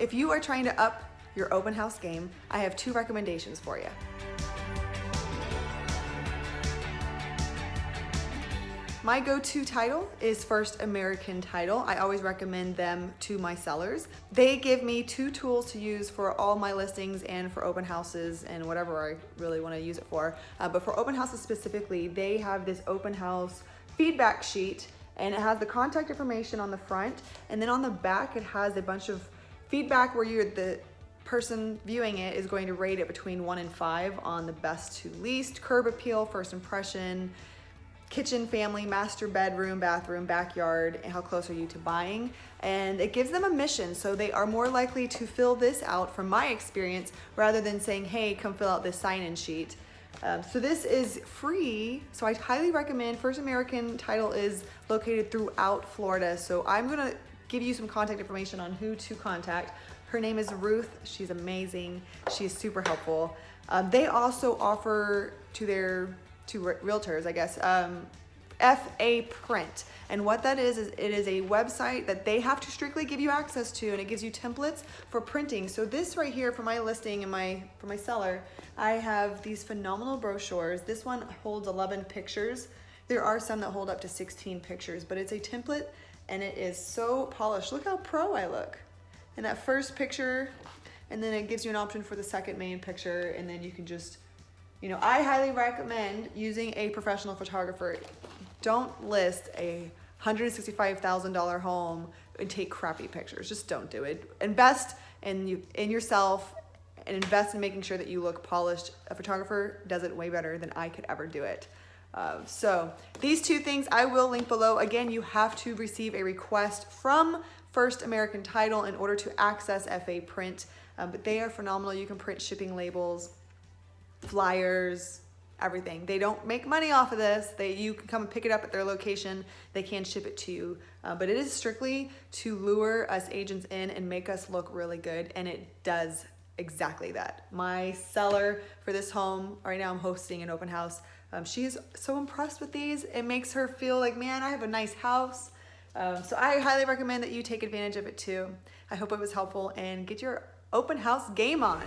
If you are trying to up your open house game, I have 2 recommendations for you. My go-to title is First American Title. I always recommend them to my sellers. They give me 2 tools to use for all my listings and for open houses and whatever I really want to use it for. But for open houses specifically, they have this open house feedback sheet, and it has the contact information on the front, and then on the back it has a bunch of feedback where the person viewing it is going to rate it between 1 and 5 on the best to least, curb appeal, first impression, kitchen, family, master bedroom, bathroom, backyard, and how close are you to buying. And it gives them a mission, so they are more likely to fill this out from my experience rather than saying, hey, come fill out this sign-in sheet. So this is free, so I highly recommend. First American Title is located throughout Florida, so I'm gonna give you some contact information on who to contact. Her name is Ruth. She's amazing. She's super helpful. They also offer to realtors, I guess, FA Print. And what that is it is a website that they have to strictly give you access to, and it gives you templates for printing. So this right here for my listing and for my seller, I have these phenomenal brochures. This one holds 11 pictures. There are some that hold up to 16 pictures, but it's a template and it is so polished. Look how pro I look in that first picture, and then it gives you an option for the second main picture, and then you can just, I highly recommend using a professional photographer. Don't list a $165,000 home and take crappy pictures. Just don't do it. Invest in yourself and invest in making sure that you look polished. A photographer does it way better than I could ever do it. So these 2 things I will link below. Again, you have to receive a request from First American Title in order to access FA Print, but they are phenomenal. You can print shipping labels, flyers, everything. They don't make money off of this. You can come and pick it up at their location. They can ship it to you, but it is strictly to lure us agents in and make us look really good, and it does exactly that. My seller for this home, right now I'm hosting an open house. She is so impressed with these. It makes her feel like, man, I have a nice house. So I highly recommend that you take advantage of it too. I hope it was helpful, and get your open house game on.